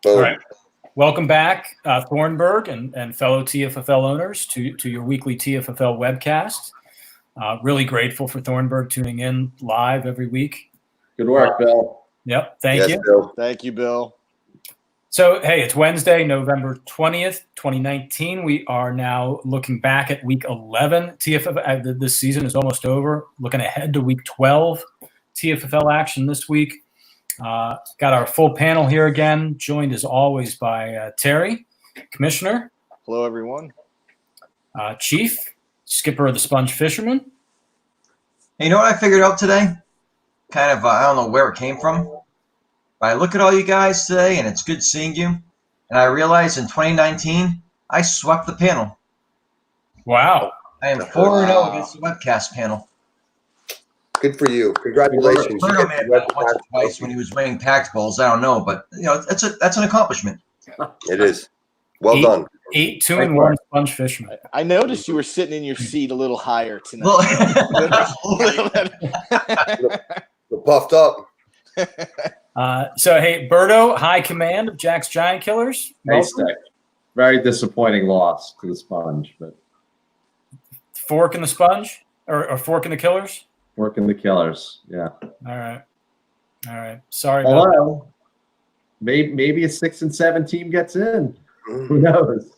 Boom. All right. Welcome back, Thornburg and fellow TFFL owners to your weekly TFFL webcast. Really grateful for Thornburg tuning in live every week. Good work, Bill. Yep. Thank you. Bill. Thank you, Bill. So, hey, it's Wednesday, November 20th, 2019. We are now looking back at week 11. TFFL, this season is almost over. Looking ahead to week 12. TFFL action this week. Got our full panel here again, joined as always by Terry, Commissioner. Hello, everyone. Chief, skipper of the Sponge Fishermen. Hey, you know what I figured out today? Kind of, I don't know where it came from. But I look at all you guys today, and it's good seeing you. And I realized in 2019, I swept the panel. Wow. I am 4-0 against the webcast panel. Good for you. Congratulations. Bruno may have done it once or twice when he was winning tax balls. I don't know, but that's an accomplishment. It is. Well done. 8-2-1 Sponge Fishermen. I noticed you were sitting in your seat a little higher tonight. We're puffed up. So, hey, Berto, high command of Jack's Giant Killers. Haystack. Very disappointing loss to the Sponge, but Fork in the Sponge or Fork in the Killers. working the Killers. Yeah. All right. Sorry about that. Hello. Maybe a 6 and 7 team gets in. Who knows?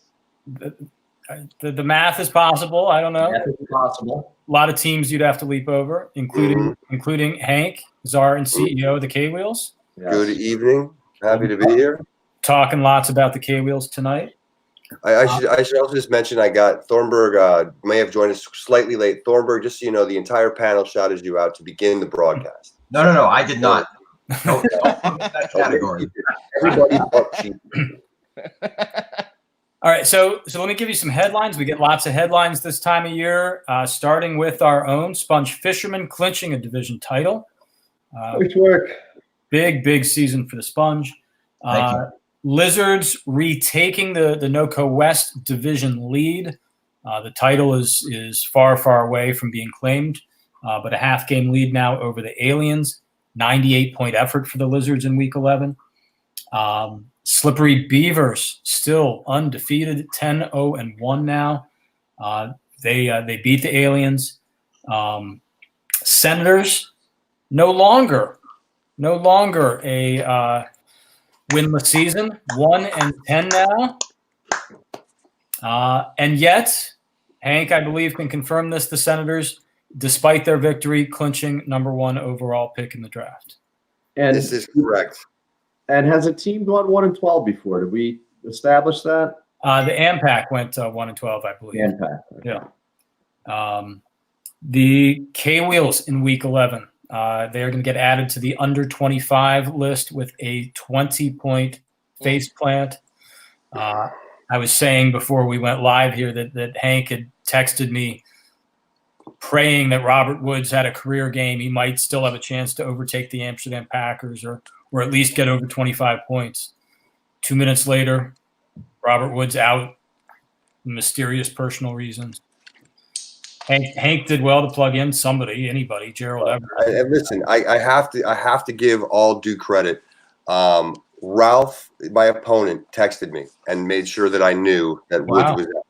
The math is possible. I don't know. Math is possible. A lot of teams you'd have to leap over, including Hank, czar and CEO of the K-Wheels. Yes. Good evening. Happy to be here. Talking lots about the K-Wheels tonight. I should also just mention I got Thornburg may have joined us slightly late. Thornburg, just so you know, the entire panel shouted you out to begin the broadcast. No, I did not. No, that category. Everybody but Chief. All right, so let me give you some headlines. We get lots of headlines this time of year, starting with our own Sponge Fishermen clinching a division title. Good work. Big season for the Sponge. Thank you. Lizards retaking the NOCO West division lead. The title is far away from being claimed, but a half-game lead now over the Aliens. 98-point effort for the Lizards in Week 11. Slippery Beavers still undefeated, 10-0-1 now. They beat the Aliens. Senators no longer a winless season, 1-10 now. And yet, Hank, I believe, can confirm this. The Senators, despite their victory, clinching number 1 overall pick in the draft. And This is correct. And has a team gone 1-12 before? Did we establish that? The AMPAC went 1-12, I believe. AMPAC. Okay. Yeah. The K-Wheels in Week 11. They are going to get added to the under 25 list with a 20-point face plant. I was saying before we went live here that Hank had texted me praying that Robert Woods had a career game. He might still have a chance to overtake the Amsterdam Packers or at least get over 25 points. 2 minutes later, Robert Woods out. Mysterious personal reasons. Hank did well to plug in anybody, Gerald Everett. Listen, I have to give all due credit. Ralph, my opponent, texted me and made sure that I knew that Woods was out.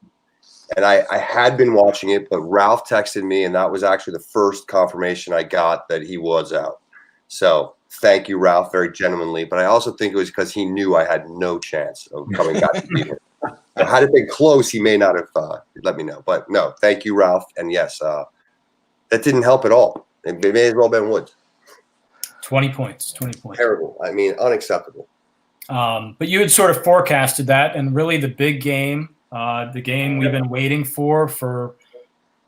And I had been watching it, but Ralph texted me, and that was actually the first confirmation I got that he was out. So thank you, Ralph, very genuinely. But I also think it was because he knew I had no chance of coming back to beat him. Had it been close, he may not have let me know. But no, thank you, Ralph. And yes, that didn't help at all. It may as well have been Woods. 20 points. Terrible. I mean, unacceptable. But you had sort of forecasted that, and really the big game, the game we've been waiting for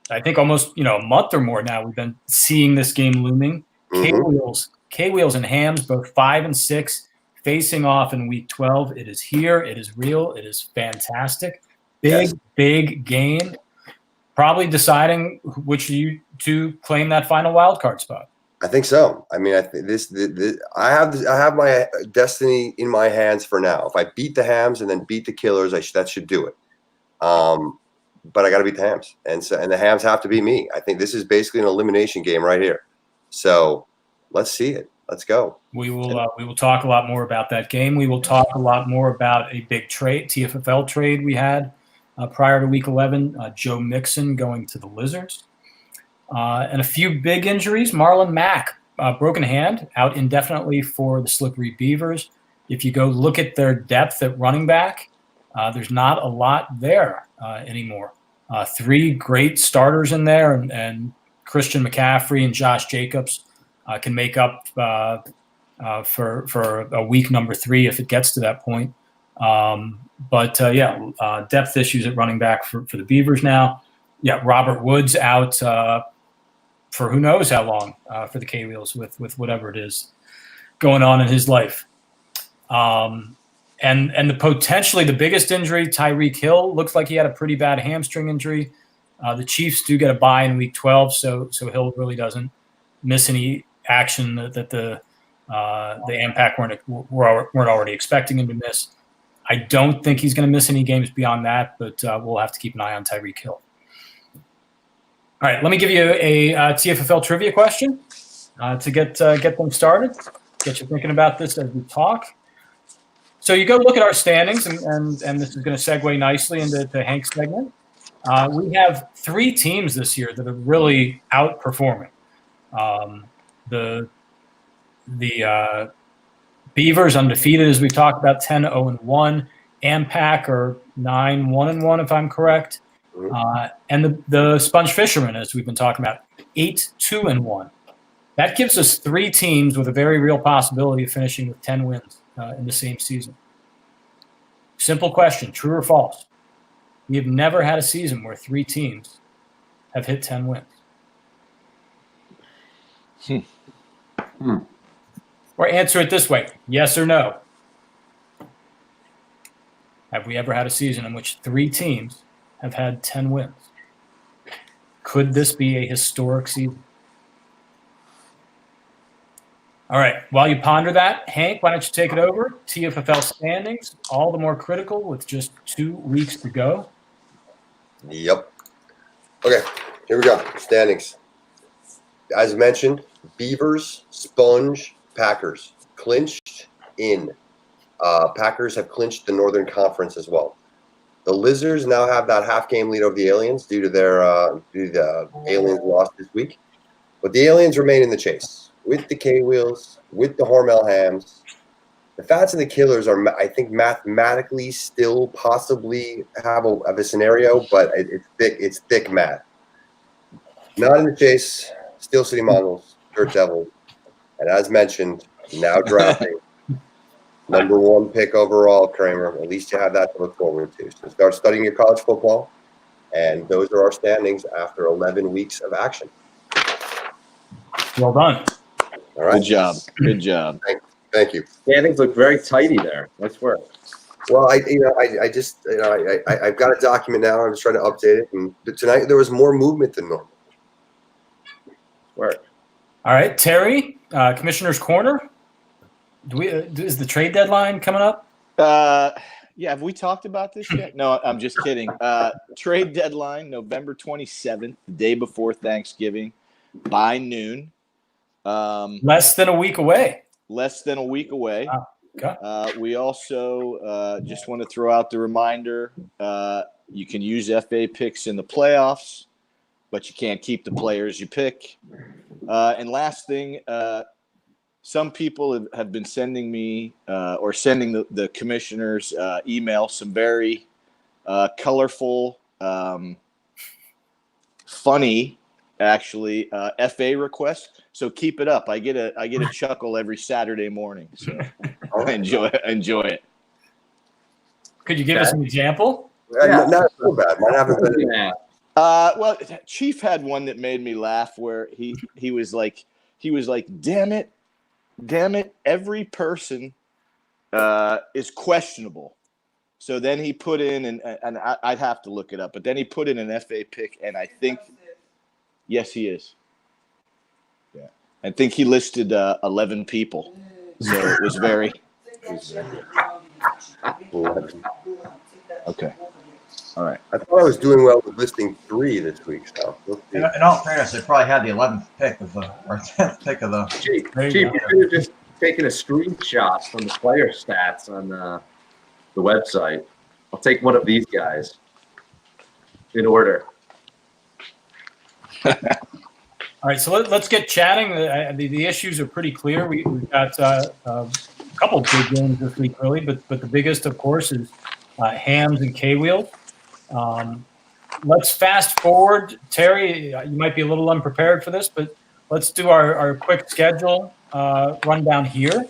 I think almost a month or more now. We've been seeing this game looming. K-Wheels and Hams, both 5 and 6. Facing off in Week 12. It is here. It is real. It is fantastic. Big game. Probably deciding which of you two claim that final wild card spot. I think so. I mean, I have my destiny in my hands for now. If I beat the Hams and then beat the Killers, that should do it. But I got to beat the Hams, and the Hams have to beat me. I think this is basically an elimination game right here. So let's see it. Let's go. We will talk a lot more about that game. We will talk a lot more about a big trade, TFFL trade we had prior to Week 11. Joe Mixon going to the Lizards, and a few big injuries. Marlon Mack, broken hand, out indefinitely for the Slippery Beavers. If you go look at their depth at running back, there's not a lot there anymore. 3 great starters in there, and Christian McCaffrey and Josh Jacobs can make up for a week number 3 if it gets to that point. Depth issues at running back for the Beavers now. Yeah, Robert Woods out for who knows how long for the K-Wheels with whatever it is going on in his life. And the potentially the biggest injury, Tyreek Hill, looks like he had a pretty bad hamstring injury. The Chiefs do get a bye in Week 12, so Hill really doesn't miss any action that the Impact weren't already expecting him to miss. I don't think he's going to miss any games beyond that, but we'll have to keep an eye on Tyreek Hill. All right, let me give you a TFFL trivia question to get them started, get you thinking about this as we talk. So you go look at our standings, and this is going to segue nicely into Hank's segment. We have 3 teams this year that are really outperforming. The Beavers undefeated, as we talked about, 10-0-1. Ampac are 9-1-1, if I'm correct. And the Sponge Fishermen, as we've been talking about, 8-2-1. That gives us 3 teams with a very real possibility of finishing with 10 wins in the same season. Simple question, true or false? We have never had a season where 3 teams have hit 10 wins. Or answer it this way, yes or no. Have we ever had a season in which 3 teams have had 10 wins? Could this be a historic season? All right, while you ponder that, Hank, why don't you take it over? TFFL standings, all the more critical with just 2 weeks to go. Yep. Okay, here we go. Standings. As mentioned, Beavers, Sponge, Packers clinched in. Packers have clinched the Northern Conference as well. The Lizards now have that half-game lead over the Aliens due to the Aliens loss this week. But the Aliens remain in the chase with the K-Wheels, with the Hormel Hams. The Fats and the Killers are, I think, mathematically still possibly have a scenario, but it's thick math. Not in the chase, Steel City Mongols, Dirt Devils, and as mentioned, now drafting number 1 pick overall, Kramer. At least you have that to look forward to. So start studying your college football, and those are our standings after 11 weeks of action. Well done. All right. Good job. Thank you. Standings look very tidy there. Nice work. Well, I've got a document now. I'm just trying to update it, and tonight there was more movement than normal. Work. All right, Terry, Commissioner's Corner. Is the trade deadline coming up? Yeah, have we talked about this yet? No, I'm just kidding. Trade deadline, November 27th, the day before Thanksgiving, by noon. Less than a week away. Less than a week away. Wow. Okay. We also just want to throw out the reminder, you can use FA picks in the playoffs, but you can't keep the players you pick. And last thing, some people have been sending me or sending the commissioners email some very colorful, funny, actually, FA requests. So keep it up. I get a chuckle every Saturday morning. So enjoy it. Could you give us an example? Not so bad. Mine haven't been. Well, Chief had one that made me laugh where he was like, damn it, every person is questionable. So then he put in, and I'd have to look it up, but then he put in an FA pick, and I think, yes, he is. Yeah, I think he listed 11 people. So it was very. Okay. All right. I thought I was doing well with listing 3 this week. So we'll see. In all fairness, they probably had the 11th pick of the or 10th pick of the. Chief, There you you go. could have just taken a screenshot from the player stats on the website. I'll take one of these guys in order. All right, so let's get chatting. The issues are pretty clear. We've got a couple big games this week, really, but the biggest, of course, is Hams and K-Wheels. Let's fast forward. Terry, you might be a little unprepared for this, but let's do our quick schedule rundown here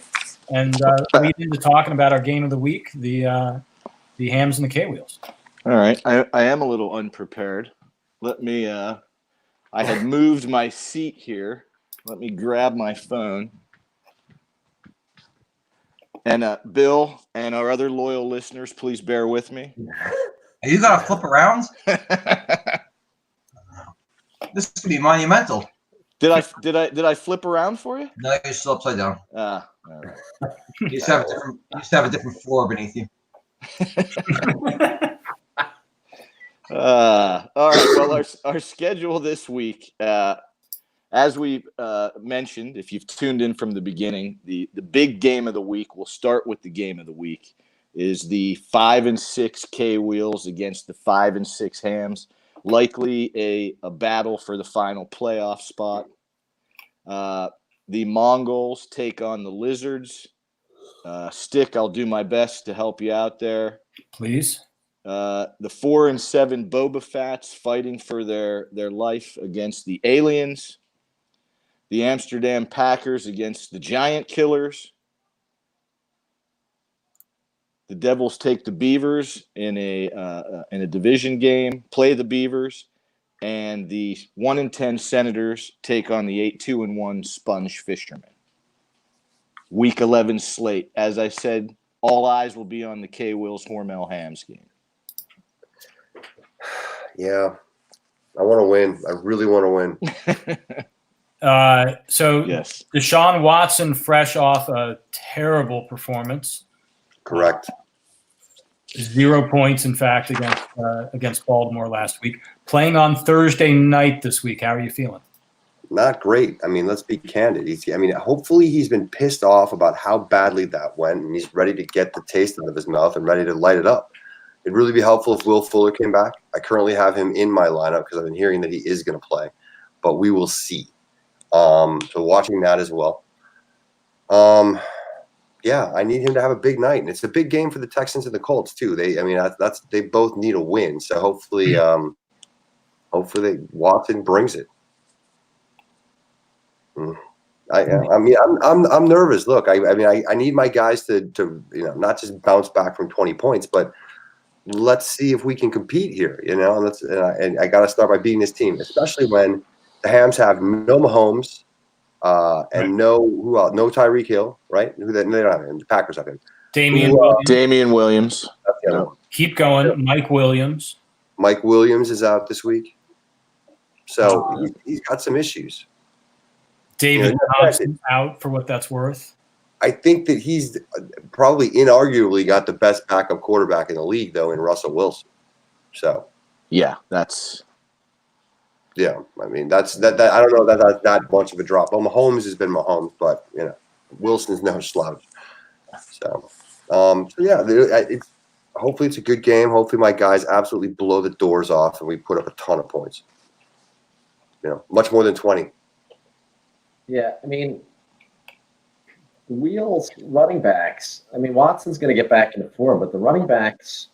and lead into talking about our game of the week, the Hams and the K-Wheels. All right. I am a little unprepared. Let me I had moved my seat here. Let me grab my phone. And Bill and our other loyal listeners, please bear with me. You got to flip around. This could be monumental. Did I flip around for you? No, you're still upside down. All right. You just have a different floor beneath you. All right. Well, our schedule this week, as we mentioned, if you've tuned in from the beginning, the big game of the week, we'll start with the game of the week, is the 5 and 6 K-Wheels against the 5 and 6 Hams. Likely a battle for the final playoff spot. The Mongols take on the Lizards. Stick, I'll do my best to help you out there. Please. The 4 and 7 Boba Fats fighting for their life against the Aliens. The Amsterdam Packers against the Giant Killers. The Devils take the Beavers in a division game, play the Beavers, and the 1 and 10 Senators take on the 2-1 Sponge Fishermen. Week 11 slate. As I said, all eyes will be on the K-Wills Hormel Hams game. Yeah, I want to win. I really want to win. So Yes. Deshaun Watson, fresh off a terrible performance. Correct. 0 points, in fact, against Baltimore last week. Playing on Thursday night this week. How are you feeling? Not great. I mean, let's be candid. Hopefully he's been pissed off about how badly that went, and he's ready to get the taste out of his mouth and ready to light it up. It'd really be helpful if Will Fuller came back. I currently have him in my lineup because I've been hearing that he is going to play, but we will see. So watching that as well. Yeah, I need him to have a big night, and it's a big game for the Texans and the Colts too. They both need a win. So hopefully Watson brings it. I'm nervous. Look, I need my guys to not just bounce back from 20 points, but let's see if we can compete here. And I got to start by beating this team, especially when the Hams have no Mahomes and no Tyreek Hill, right? They don't have him. The Packers have him. Damian Williams. That's the other one. Keep going. Mike Williams. Mike Williams is out this week, so he's got some issues. David Thompson out for what that's worth. I think that he's probably inarguably got the best backup quarterback in the league, though, in Russell Wilson. So, yeah, that's. Yeah, I mean that's that. I don't know that that's that much of a drop. Well, Mahomes has been Mahomes, but Wilson's no slouch. So yeah, hopefully it's a good game. Hopefully my guys absolutely blow the doors off and we put up a ton of points. Much more than 20. Yeah, I mean, the Wheels running backs. I mean, Watson's going to get back into form, but the running backs,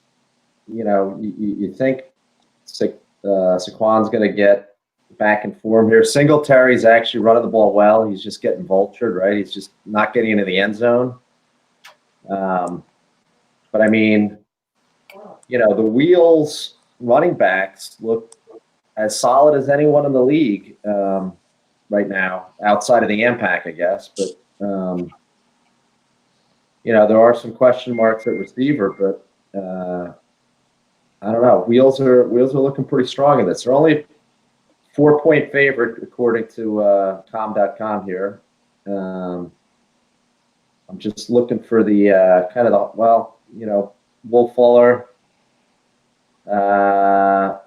you think Saquon's going to get back in form here. Singletary's actually running the ball well. He's just getting vultured, right? He's just not getting into the end zone. But I mean, the Wheels running backs look as solid as anyone in the league right now, outside of the Ampac, I guess. But there are some question marks at receiver, but I don't know. Wheels are looking pretty strong in this. They're only 4-point favorite according to com.com here. I'm just looking for the Will Fuller. You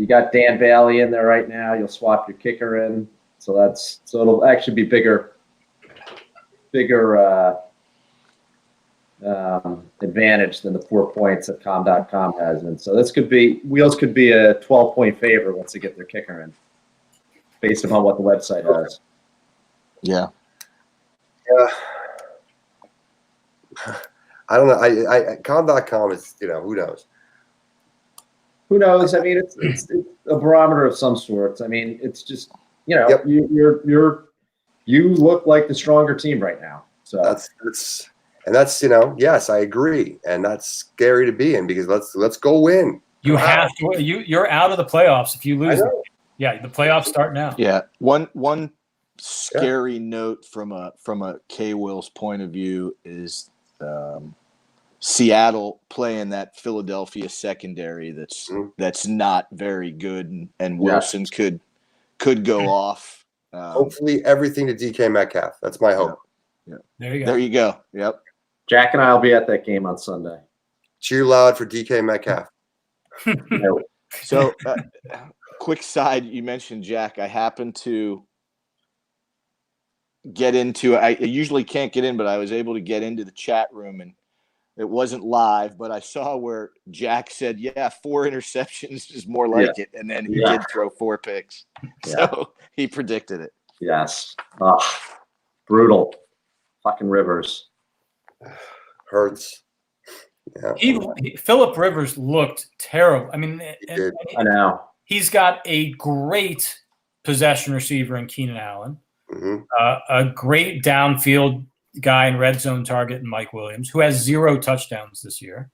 got Dan Bailey in there right now. You'll swap your kicker in, so it'll actually be bigger advantage than the 4 points that com.com has. And so Wheels could be a 12-point favorite once they get their kicker in, based upon what the website has. Yeah. I don't know. Com.com is, who knows? Who knows? I mean, it's a barometer of some sorts. I mean, it's just, Yep. you look like the stronger team right now. So that's yes, I agree, and that's scary to be in because let's go win. You have to. You're out of the playoffs if you lose. Yeah, the playoffs start now. Yeah. One scary note from a K Will's point of view is Seattle playing that Philadelphia secondary that's not very good, and Wilson could go off. Hopefully, everything to DK Metcalf. That's my hope. Yeah. There you go. There you go. Yep. Jack and I will be at that game on Sunday. Cheer loud for DK Metcalf. So, quick side, you mentioned Jack. I happened to get into. I usually can't get in, but I was able to get into the chat room, and it wasn't live, but I saw where Jack said, 4 interceptions is more like it. And then he did throw 4 picks. So he predicted it. Yes. Brutal. Fucking Rivers. Hurts. Yeah. Phillip Rivers looked terrible. I mean, I know. He's got a great possession receiver in Keenan Allen, a great downfield guy in red zone target in Mike Williams, who has 0 touchdowns this year.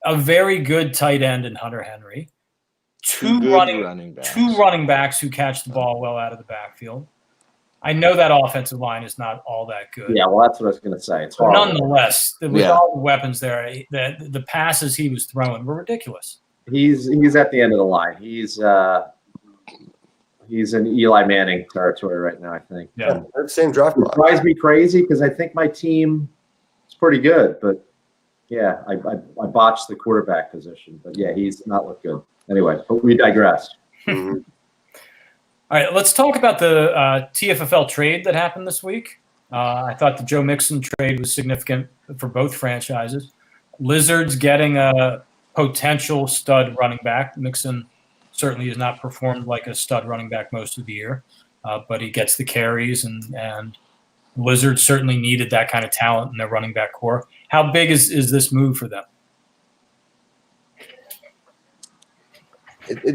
A very good tight end in Hunter Henry. Two running backs who catch the ball well out of the backfield. I know that offensive line is not all that good. Yeah, well, that's what I was going to say. It's horrible. Nonetheless, with all the weapons there, the passes he was throwing were ridiculous. He's at the end of the line. He's in Eli Manning territory right now, I think. Yeah, same draft. It drives me crazy because I think my team is pretty good, but I botched the quarterback position. But he's not looked good. Anyway, but we digress. All right, let's talk about the TFFL trade that happened this week. I thought the Joe Mixon trade was significant for both franchises. Lizards getting a potential stud running back. Mixon certainly has not performed like a stud running back most of the year, but he gets the carries, and Lizards certainly needed that kind of talent in their running back core. How big is this move for them?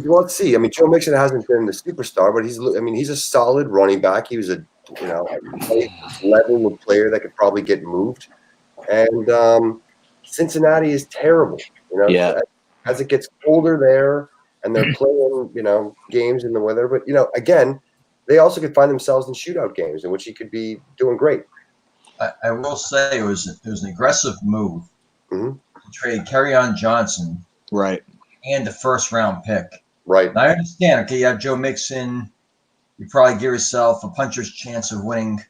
Let's see. I mean, Joe Mixon hasn't been the superstar, but he's a solid running back. He was a level of player that could probably get moved. And Cincinnati is terrible. As it gets colder there, and they're playing games in the weather. But again, they also could find themselves in shootout games in which he could be doing great. I will say it was an aggressive move to trade Kerryon Johnson, right, and the first-round pick. Right. And I understand. Okay, you have Joe Mixon. You probably give yourself a puncher's chance of winning.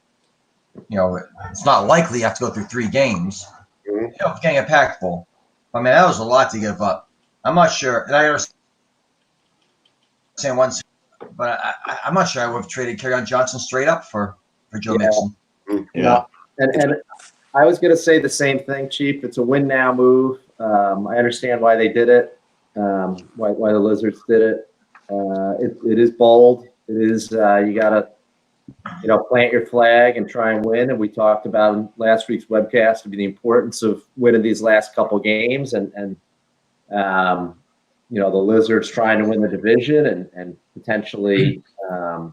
It's not likely you have to go through 3 games. Getting a impactful. I mean, that was a lot to give up. I'm not sure, and I understand once, but I'm not sure I would have traded Kerryon Johnson straight up for Joe Mixon. Yeah. And I was going to say the same thing, Chief. It's a win now move. I understand why they did it. Why the Lizards did it. It is bold. It is you got to plant your flag and try and win. And we talked about in last week's webcast the importance of winning these last couple games and the Lizards trying to win the division and potentially the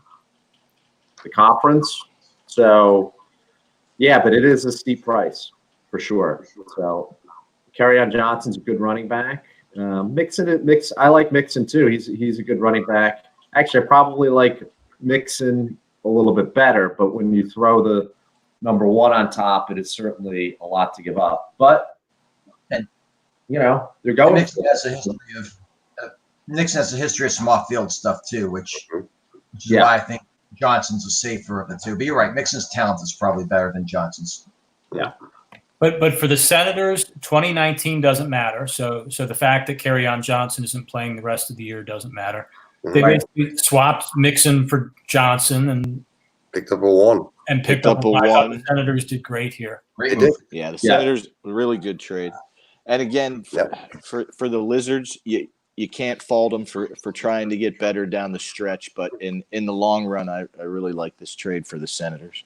conference. So but it is a steep price for sure. So Kerryon Johnson's a good running back. I like Mixon too. He's a good running back. Actually, I probably like Mixon a little bit better, but when you throw the number 1 on top, it is certainly a lot to give up. But they're going. Nixon has a history of some off-field stuff too, which is why I think Johnson's a safer of the two. But you're right, Mixon's talent is probably better than Johnson's. Yeah. But for the Senators, 2019 doesn't matter. So the fact that Kerryon Johnson isn't playing the rest of the year doesn't matter. They basically swapped Mixon for Johnson and picked up a 1. And picked up a 1. I thought the Senators did great here. Great move. Yeah, the Senators, really good trade. And again, for the Lizards, you can't fault them for trying to get better down the stretch. But in the long run, I really like this trade for the Senators.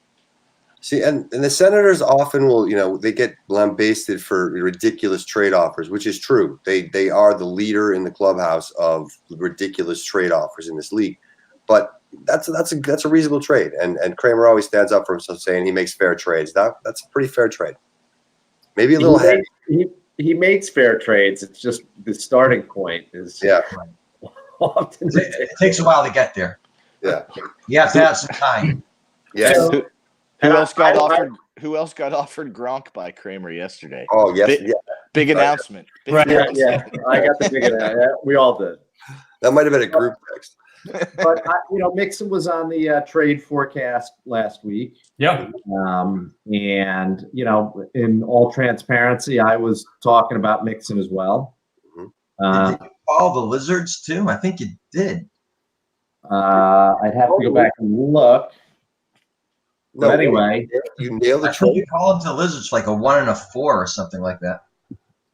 See, and the Senators often will, they get lambasted for ridiculous trade offers, which is true. They are the leader in the clubhouse of ridiculous trade offers in this league. But that's a reasonable trade, and Kramer always stands up for himself, saying he makes fair trades. That's a pretty fair trade. Maybe a little heavy. He makes fair trades. It's just the starting point is often it takes a while to get there. Yeah, you have to have some time. Yes. So, Who else got offered Gronk by Kramer yesterday? Oh, yes. Big announcement. Big announcement. Yeah. I got the big announcement. We all did. That might have been a group text. But Mixon was on the trade forecast last week. Yeah. And in all transparency, I was talking about Mixon as well. Did you follow the Lizards too? I think you did. I'd have to go back and look. No, but anyway, you nailed the I think you trade. called the Lizards like a 1 and a 4 or something like that.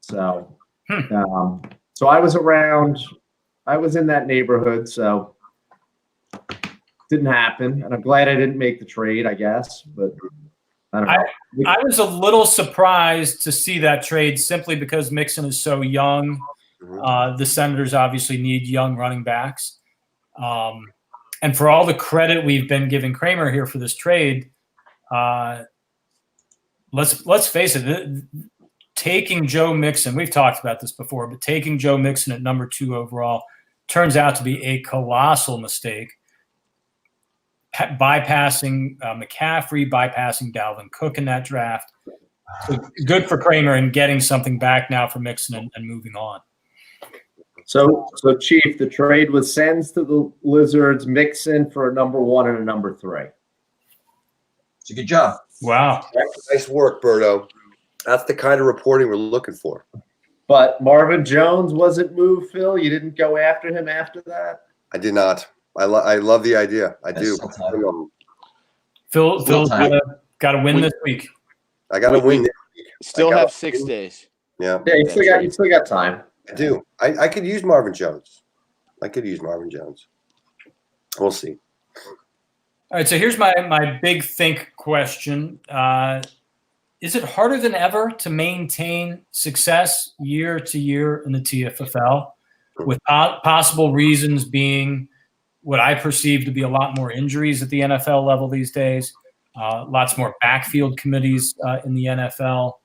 So, so I was around. I was in that neighborhood. So didn't happen, and I'm glad I didn't make the trade. I guess, but I don't know. I was a little surprised to see that trade simply because Mixon is so young. The Senators obviously need young running backs. And for all the credit we've been giving Kramer here for this trade, let's face it, taking Joe Mixon, we've talked about this before, but taking Joe Mixon at number 2 overall turns out to be a colossal mistake. Bypassing McCaffrey, bypassing Dalvin Cook in that draft. So good for Kramer and getting something back now for Mixon and moving on. So Chief, the trade was sends to the Lizards, Mixon for a number 1 and a number 3. It's a good job. Wow. Nice work, Berto. That's the kind of reporting we're looking for. But Marvin Jones wasn't moved, Phil. You didn't go after him after that? I did not. I love the idea. I do. Phil's got to win this week. I got to win this week. Still have 6 days. Yeah. Yeah, you still got time. I do. I could use Marvin Jones. We'll see. All right, so here's my big think question. Is it harder than ever to maintain success year to year in the TFFL, with possible reasons being what I perceive to be a lot more injuries at the NFL level these days, lots more backfield committees in the NFL.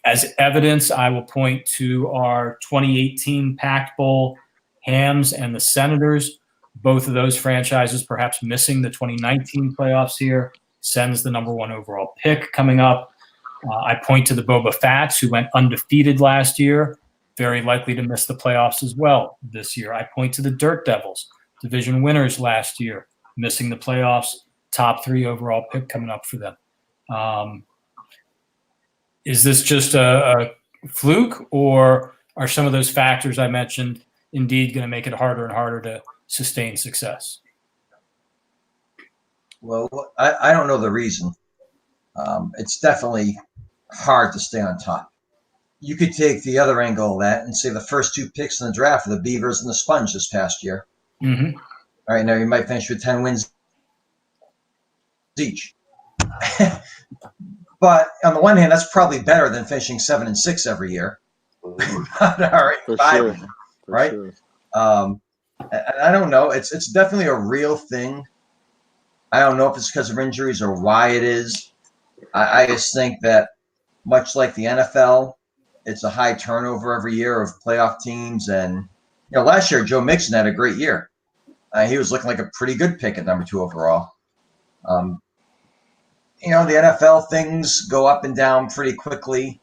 As evidence, I will point to our 2018 Pac Bowl Hams and the Senators. Both of those franchises perhaps missing the 2019 playoffs here. Sends the number 1 overall pick coming up. I point to the Boba Fats, who went undefeated last year, very likely to miss the playoffs as well this year. I point to the Dirt Devils, division winners last year, missing the playoffs, top 3 overall pick coming up for them. Is this just a fluke, or are some of those factors I mentioned indeed going to make it harder and harder to sustain success? Well, I don't know the reason. It's definitely hard to stay on top. You could take the other angle of that and say the first 2 picks in the draft are the Beavers and the Sponge this past year. Mm-hmm. All right, now you might finish with 10 wins each. But on the one hand, that's probably better than finishing 7-6 every year. All right, For 5 sure. wins, right? Sure. I don't know. It's definitely a real thing. I don't know if it's because of injuries or why it is. I just think that much like the NFL, it's a high turnover every year of playoff teams. And last year Joe Mixon had a great year. He was looking like a pretty good pick at number 2 overall. The NFL things go up and down pretty quickly.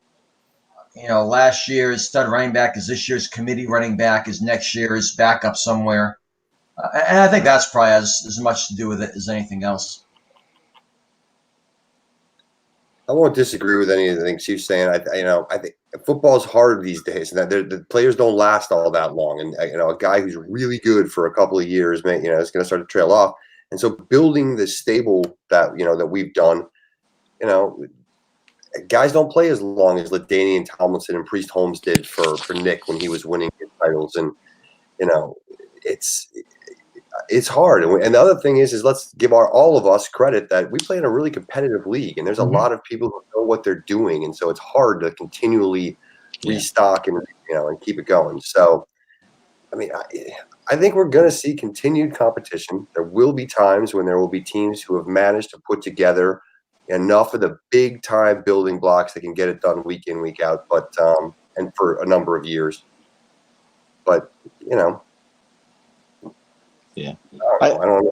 Last year's stud running back is this year's committee running back, is next year's backup somewhere. And I think that's probably as much to do with it as anything else. I won't disagree with any of the things Chief's saying. I think football is hard these days, and that the players don't last all that long. And a guy who's really good for a couple of years, is going to start to trail off. And so, building the stable that that we've done, guys don't play as long as LaDainian Tomlinson and Priest Holmes did for Nick when he was winning his titles, and it's hard. And the other thing is let's give all of us credit that we play in a really competitive league, and there's a lot of people who know what they're doing, and so it's hard to continually restock and and keep it going. So, I think we're going to see continued competition. There will be times when there will be teams who have managed to put together enough of the big time building blocks that can get it done week in, week out, but and for a number of years. But yeah, I don't know.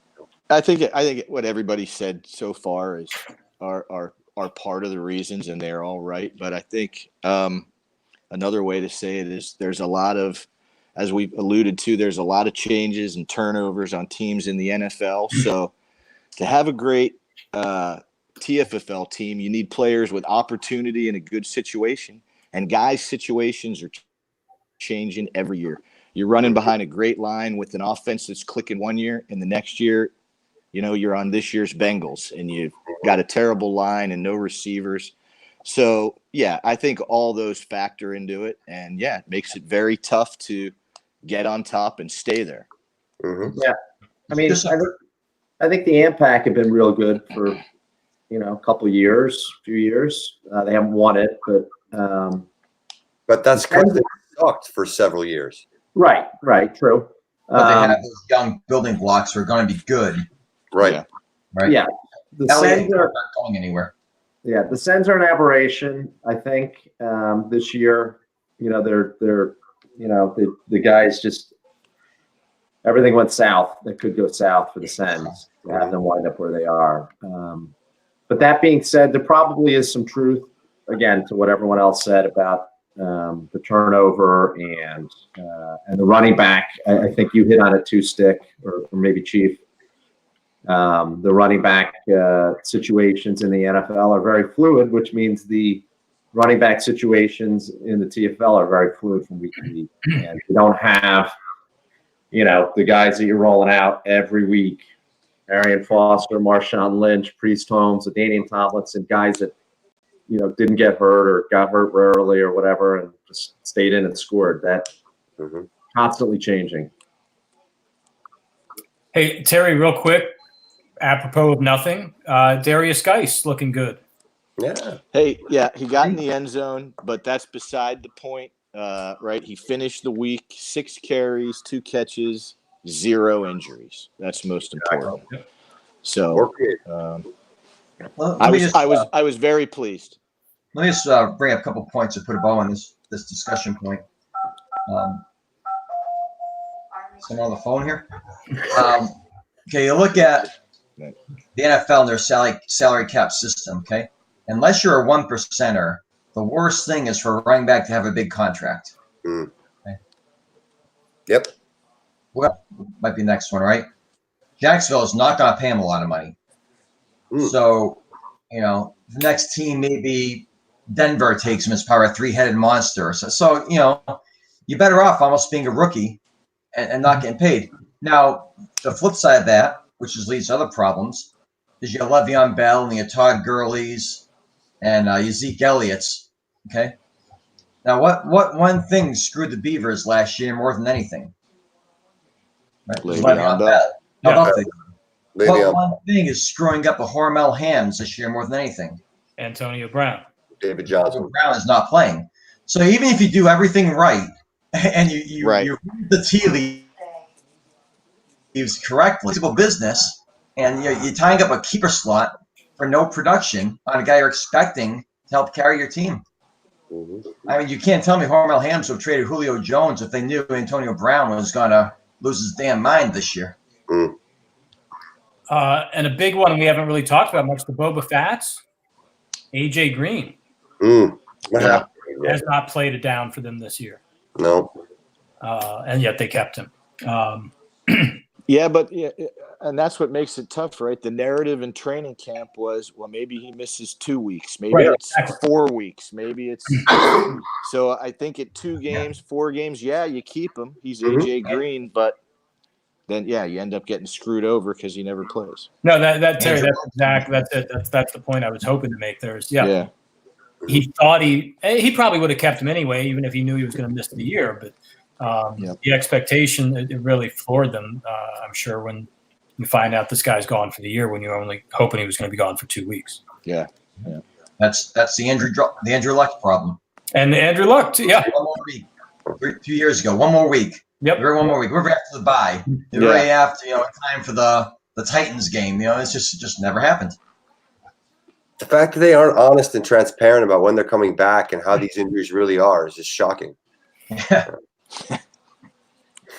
I think what everybody said so far is are part of the reasons, and they're all right. But I think another way to say it is there's a lot of, as we've alluded to, there's a lot of changes and turnovers on teams in the NFL. So to have a great TFFL team, you need players with opportunity in a good situation, and guys' situations are changing every year. You're running behind a great line with an offense that's clicking one year, and the next year, you're on this year's Bengals, and you've got a terrible line and no receivers. So, yeah, I think all those factor into it, and, it makes it very tough to get on top and stay there. Mm-hmm. Yeah. I think the Impact have been real good for, a few years. They haven't won it, but that's because they sucked for several years. Right, true. But they have those young building blocks who are going to be good. Right. Yeah. Right. Yeah. The Sens are not going anywhere. Yeah, the Sens are an aberration. I think this year, they're the guys just everything went south. That could go south for the Sens to have them wind up where they are. But that being said, there probably is some truth again to what everyone else said about the turnover and the running back. I think you hit on it too, Stick, or maybe Chief. The running back situations in the NFL are very fluid, which means the running back situations in the TFL are very fluid from week to week. And you don't have, the guys that you're rolling out every week, Arian Foster, Marshawn Lynch, Priest Holmes, LaDainian Tomlinson, guys that, didn't get hurt or got hurt rarely or whatever and just stayed in and scored. That constantly changing. Hey, Terry, real quick, apropos of nothing, Darius Geis looking good. Yeah. Hey, he got in the end zone, but that's beside the point, right? He finished the week 6 carries, 2 catches, 0 injuries. That's most important. So I was very pleased. Let me just bring up a couple points to put a bow on this discussion point. Someone on the phone here. Okay, you look at the NFL and their salary cap system. Okay, unless you're a 1%er, the worst thing is for a running back to have a big contract. Mm. Okay. Yep. Well, might be the next one, right? Jacksonville is not going to pay him a lot of money. Mm. So, the next team maybe Denver takes him as part of a 3-headed monster. So you're better off almost being a rookie and not getting paid. Now, the flip side of that, which leads to other problems, is you have Le'Veon Bell and you have Todd Gurley's and you Zeke Elliott's. Okay. Now, what one thing screwed the Beavers last year more than anything? Right? Le'Veon Bell. What one thing is screwing up a Hormel Hams this year more than anything? Antonio Brown. David Johnson. Brown is not playing. So even if you do everything right and you read the tea leaves correctly, simple business, and you're tying up a keeper slot for no production on a guy you're expecting to help carry your team. Mm-hmm. I mean, you can't tell me Hormel Hams would have traded Julio Jones if they knew Antonio Brown was going to lose his damn mind this year. Mm. And a big one we haven't really talked about much, the Boba Fats, AJ Green. Has not played it down for them this year. No. And yet they kept him. Yeah, but and that's what makes it tough, right? The narrative in training camp was, well, maybe he misses 2 weeks, maybe it's 4 weeks, maybe it's. So I think at 2 games, 4 games, yeah, you keep him. He's AJ Green, but then you end up getting screwed over because he never plays. No, that Terry, that's exactly that's it. That's the point I was hoping to make. Yeah. He thought he probably would have kept him anyway, even if he knew he was going to miss the year. But the expectation, it really floored them. I'm sure when you find out this guy's gone for the year, when you're only hoping he was going to be gone for 2 weeks. Yeah. That's the Andrew Luck problem. And Andrew Luck, too, yeah. 1 more week. 2 years ago, 1 more week. Yep. We're 1 more week. We're after the bye. We're right after time for the Titans game. It's just never happened. The fact that they aren't honest and transparent about when they're coming back and how these injuries really are is just shocking. Yeah.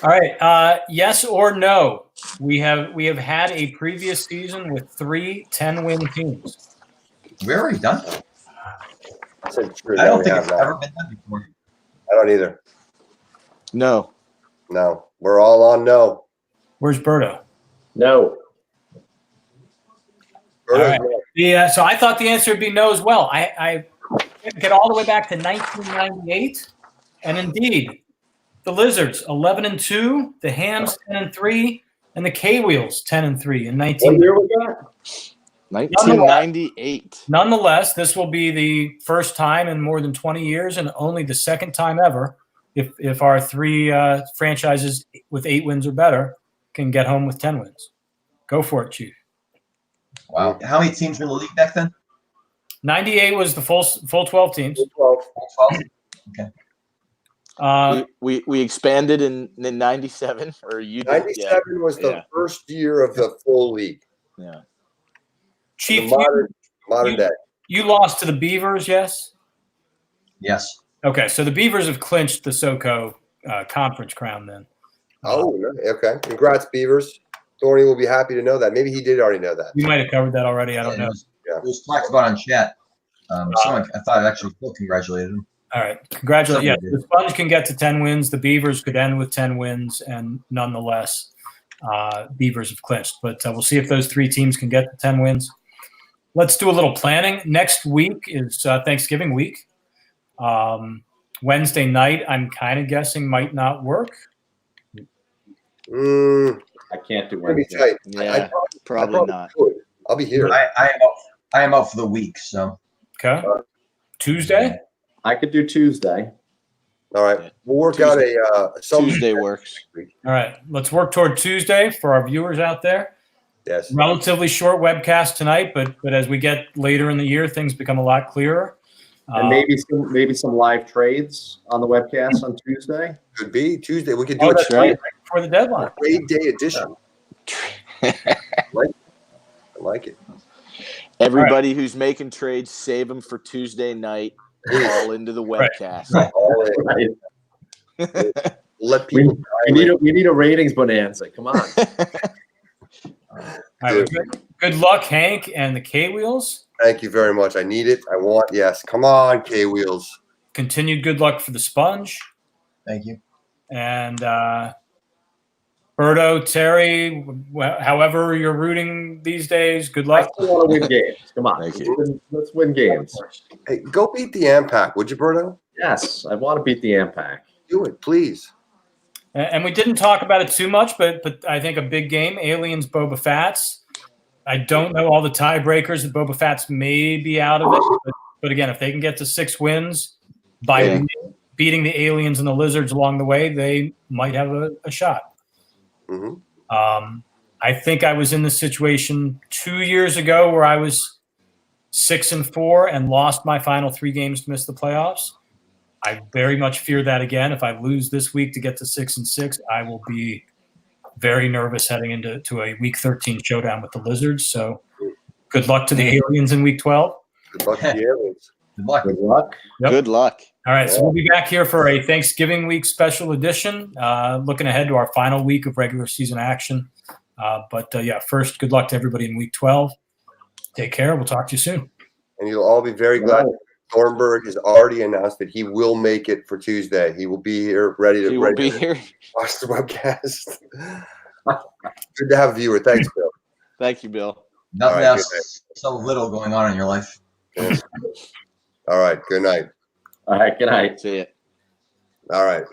All right. Yes or no? We have had a previous season with 3 10-win teams. We're already done. I don't think it's ever been done before. I don't either. No. We're all on no. Where's Berto? No. All right. So I thought the answer would be no as well. I get all the way back to 1998, and indeed, the Lizards 11-2, the Hams 10-3, and the K-Wheels 10-3 in 19. What year was that? 1998. Nonetheless, this will be the first time in more than 20 years, and only the second time ever, if our 3 franchises with 8 wins or better can get home with 10 wins. Go for it, Chief. Wow. How many teams were in the league back then? 98 was the full 12 teams. 12. 12? Okay. We expanded in 97, or you did? 97 was the first year of the full league. Yeah. Chief, modern day. You lost to the Beavers, yes? Yes. Okay, so the Beavers have clinched the SoCo conference crown then. Oh, okay. Congrats, Beavers. Thorny will be happy to know that. Maybe he did already know that. You might have covered that already. I don't know. It was talked about on chat. Someone, I thought actually Phil congratulated him. All right. Congratulations. Yeah, the Sponge can get to 10 wins. The Beavers could end with 10 wins, and nonetheless, Beavers have clinched. But we'll see if those 3 teams can get to 10 wins. Let's do a little planning. Next week is Thanksgiving week. Wednesday night, I'm kind of guessing might not work. I can't do Wednesday. Yeah, probably not. I'll be here. I am out for the week, so. Okay. Tuesday? I could do Tuesday. All right. We'll work out Tuesday works. All right. Let's work toward Tuesday for our viewers out there. Yes. Relatively short webcast tonight, but as we get later in the year, things become a lot clearer. And maybe some live trades on the webcast on Tuesday. Could be Tuesday. We could do that's right before the deadline. Trade day edition. I like it. Everybody who's making trades, save them for Tuesday night. All into the webcast. Right. Let people. We need a ratings bonanza. Come on. All right, good luck, Hank and the K-Wheels. Thank you very much. I need it. I want. Yes. Come on, K-Wheels. Continued good luck for the Sponge. Thank you. And Berto, Terry, however you're rooting these days, good luck. I still want to win games. Come on. Thank you. Let's win games. Hey, go beat the AMPAC, would you, Berto? Yes, I want to beat the AMPAC. Do it, please. And we didn't talk about it too much, but I think a big game, Aliens, Boba Fett's. I don't know all the tiebreakers. The Boba Fett's may be out of it. But again, if they can get to 6 wins by beating the Aliens and the Lizards along the way, they might have a shot. Mm-hmm. I think I was in this situation 2 years ago where I was 6-4 and lost my final 3 games to miss the playoffs. I very much fear that again. If I lose this week to get to 6-6, I will be very nervous heading into a week 13 showdown with the Lizards. So good luck to the Aliens in week 12. Good luck to the Aliens. Good luck. Good luck. Yep. Good luck. All right, so we'll be back here for a Thanksgiving week special edition, looking ahead to our final week of regular season action. But first, good luck to everybody in week 12. Take care. We'll talk to you soon. And you'll all be very glad. Thornburg has already announced that he will make it for Tuesday. He will be here, ready to be here. watch the webcast. Good to have a viewer. Thanks, Bill. Thank you, Bill. Nothing All right, else. So little going on in your life. Yeah. All right. Good night. All right, good night. See ya. All right.